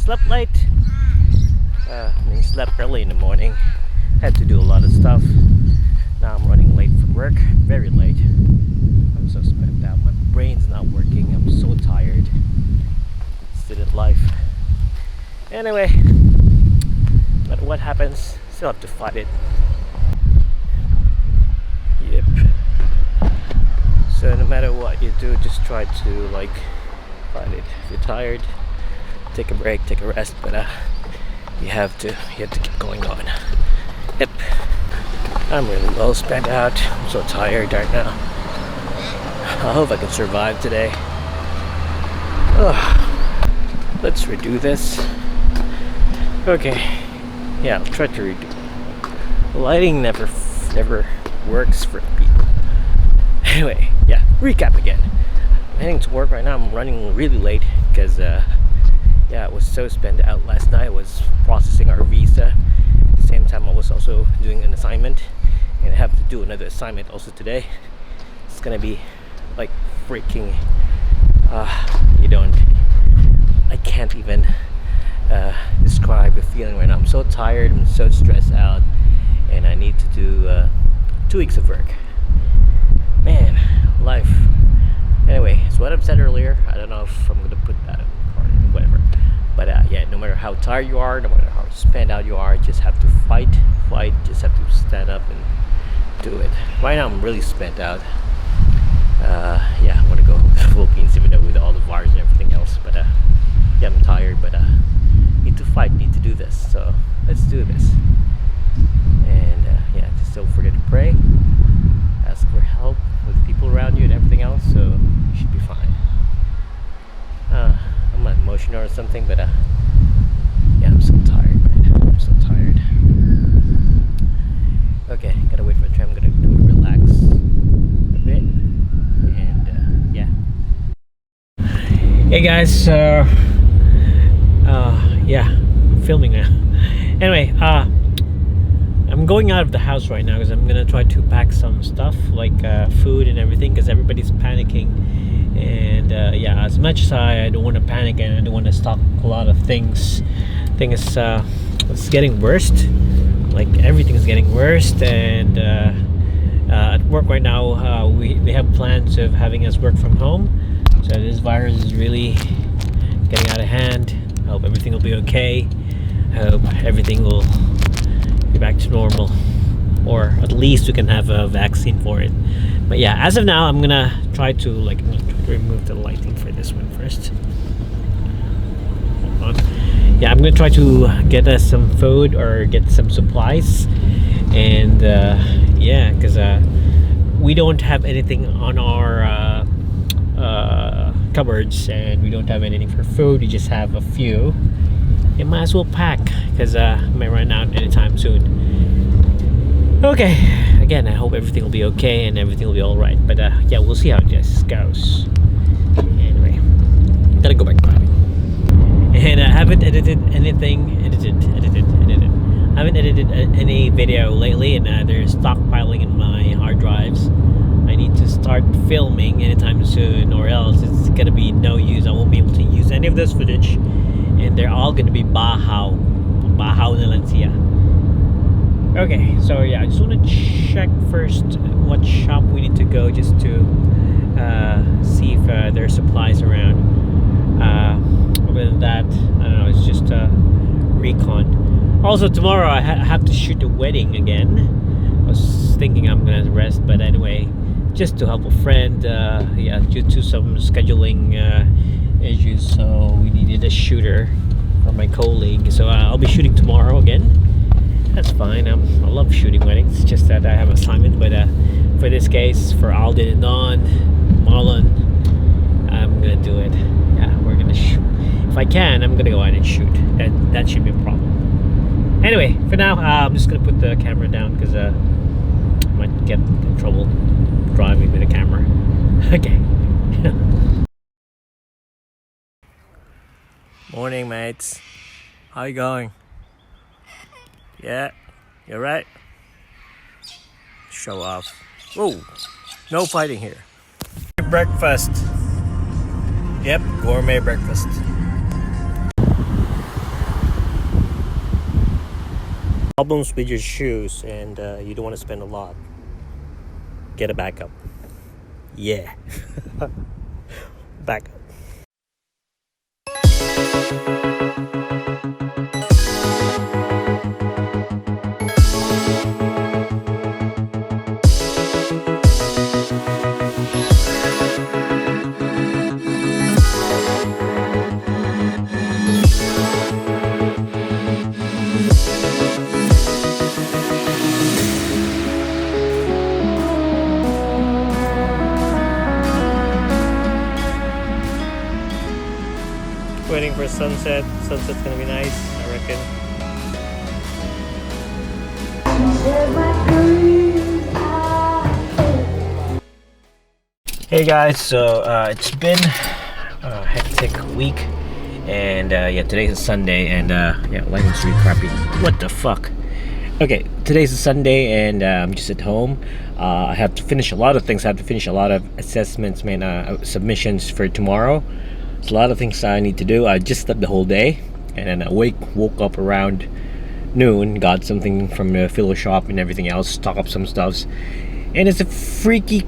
slept late. Slept early in the morning. Had to do a lot of stuff. Now I'm running late for work. Very late. I'm so spent out. My brain's not working. I'm so tired. Student life. Anyway, no matter what happens, still have to fight it. Yep. So no matter what you do, just try to like fight it. If you're tired, take a break, take a rest, but you have to keep going on. Yep. I'm really well spent out. I'm so tired right now. I hope I can survive today. Ugh. Let's redo this. Okay. Yeah, I'll try to redo. Lighting never works for people. Anyway, yeah, recap again. I'm heading to work right now. I'm running really late because yeah, I was so spent out last night. I was processing our visa. At the same time, I was also doing an assignment, and I have to do another assignment also today. It's gonna be like freaking I can't even describe the feeling right now. I'm so tired, I'm so stressed out, and I need to do 2 weeks of work. Man, life. Anyway, it's what I've said earlier. I don't know if I'm gonna put that or whatever, but yeah, no matter how tired you are, no matter how spent out you are, you just have to fight, just have to stand up and do it. Right now I'm really spent out. Yeah, I want to go to the Philippines, even though with all the virus and everything else, but yeah, I'm tired, but need to fight, need to do this, so let's do this. And yeah, just don't forget to pray, ask for help with people around you and everything else, so you should be fine. I'm not emotional or something, but yeah, I'm so tired, man. I'm so tired. Okay, gotta wait for the train. I'm gonna do it, relax a bit, and yeah. Hey guys, so yeah, I'm filming now. Anyway, I'm going out of the house right now because I'm gonna try to pack some stuff like food and everything, because everybody's panicking. And yeah, as much as I don't want to panic and I don't want to stock a lot of things, it's getting worse. Like everything is getting worse, and at work right now they have plans of having us work from home. So this virus is really getting out of hand. I hope everything will be okay. I hope everything will be back to normal, or at least we can have a vaccine for it. But yeah, as of now, I'm gonna try to remove the lighting for this one first. Hold on. Yeah, I'm gonna try to get us some food or get some supplies, and yeah, because we don't have anything on our cupboards, and we don't have anything for food. We just have a few. You might as well pack, because I might run out anytime soon. Okay, again, I hope everything will be okay and everything will be alright, but yeah, we'll see how this goes. Anyway, gotta go back driving. And I haven't edited anything. I haven't edited any video lately, and they're stockpiling in my hard drives. I need to start filming anytime soon, or else it's gonna be no use. I won't be able to use any of this footage, and they're all gonna be bahaw na lang siya. Okay, so yeah, I just want to check first what shop we need to go, just to see if there are supplies around. Other than that, I don't know, it's just recon. Also, tomorrow I have to shoot a wedding again. I was thinking I'm gonna rest, but anyway, just to help a friend, yeah, due to some scheduling issues, so we needed a shooter for my colleague, so I'll be shooting tomorrow again. That's fine. I love shooting weddings. It's just that I have an assignment, but for this case, for Alden and Don, Marlon, I'm gonna do it. Yeah, we're gonna shoot. If I can, I'm gonna go out and shoot. That should be a problem. Anyway, for now, I'm just gonna put the camera down, because I might get in trouble driving with a camera. Okay. Morning, mates. How you going? Yeah, you're right. Show off. Whoa, no fighting here. Breakfast. Yep, gourmet breakfast. Problems with your shoes and you don't want to spend a lot, get a backup. Yeah. Backup. Waiting for sunset. Sunset's gonna be nice, I reckon. Hey guys, so it's been a hectic week, and yeah, today's a Sunday, and yeah, lighting's really crappy. What the fuck? Okay, today's a Sunday, and I'm just at home. I have to finish a lot of things. I have to finish a lot of assessments, submissions for tomorrow. There's a lot of things I need to do. I just slept the whole day, and then I woke up around noon, got something from the filler shop and everything else, stock up some stuffs, and it's a freaky.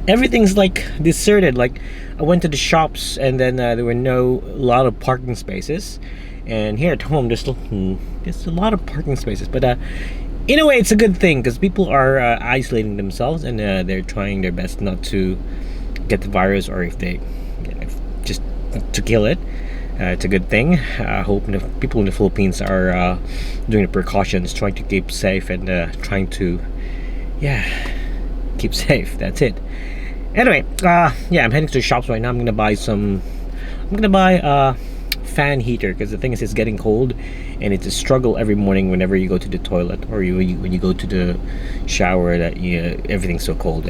Everything's like deserted. Like I went to the shops, and then there were a lot of parking spaces, and here at home there's a lot of parking spaces. But in a way, it's a good thing because people are isolating themselves, and they're trying their best not to get the virus, or if they just to kill it. It's a good thing. I hope the people in the Philippines are doing the precautions, trying to keep safe, and trying to keep safe. That's it. Anyway, yeah, I'm heading to the shops right now. I'm gonna buy a fan heater, because the thing is, it's getting cold, and it's a struggle every morning whenever you go to the toilet, or when you go to the shower, that everything's so cold.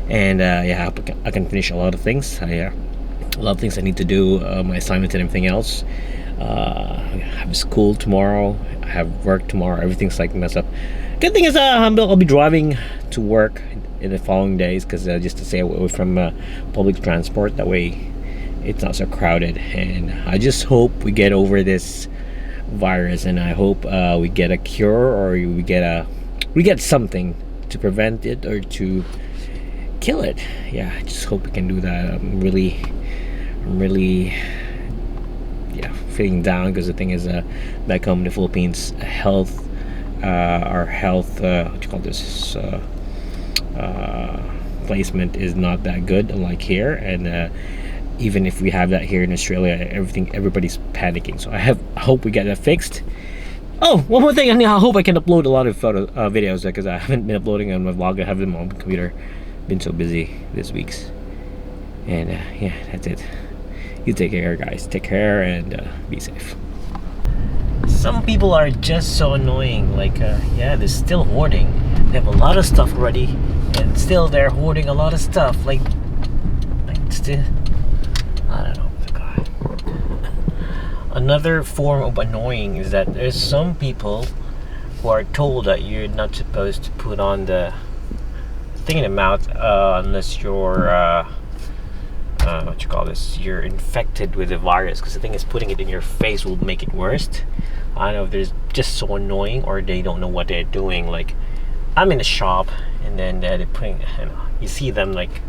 And yeah, I can finish a lot of things. A lot of things I need to do, my assignments and everything else. I have school tomorrow. I have work tomorrow. Everything's like messed up. Good thing is, I'll be driving to work in the following days, because just to stay away from public transport. That way, it's not so crowded. And I just hope we get over this virus, and I hope we get a cure, or we get something to prevent it or to kill it. Yeah, I just hope we can do that. I'm really feeling down, because the thing is, back home in the Philippines, our health placement is not that good, unlike here. And even if we have that here in Australia, everybody's panicking. So I hope we get that fixed. Oh, one more thing. I hope I can upload a lot of videos, because I haven't been uploading on my vlog. I have them on my computer. Been so busy this week's. And yeah, that's it. You take care, guys. Take care, and be safe. Some people are just so annoying. Like yeah, they're still hoarding. They have a lot of stuff already, and still they're hoarding a lot of stuff. Like still, I don't know. God. Another form of annoying is that there's some people who are told that you're not supposed to put on the thing in the mouth unless you're you're infected with the virus, because the thing is, putting it in your face will make it worse. I don't know if they're just so annoying, or they don't know what they're doing. Like, I'm in a shop, and then they're putting, you see them, like,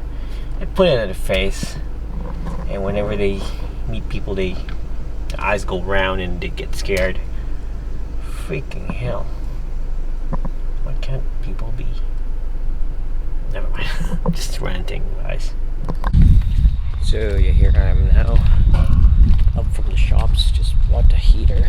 they put it in their face, and whenever they meet people, their eyes go round and they get scared. Freaking hell. Why can't people be? Never mind. Just ranting, guys. So yeah, here I am now, up from the shops. Just bought a heater.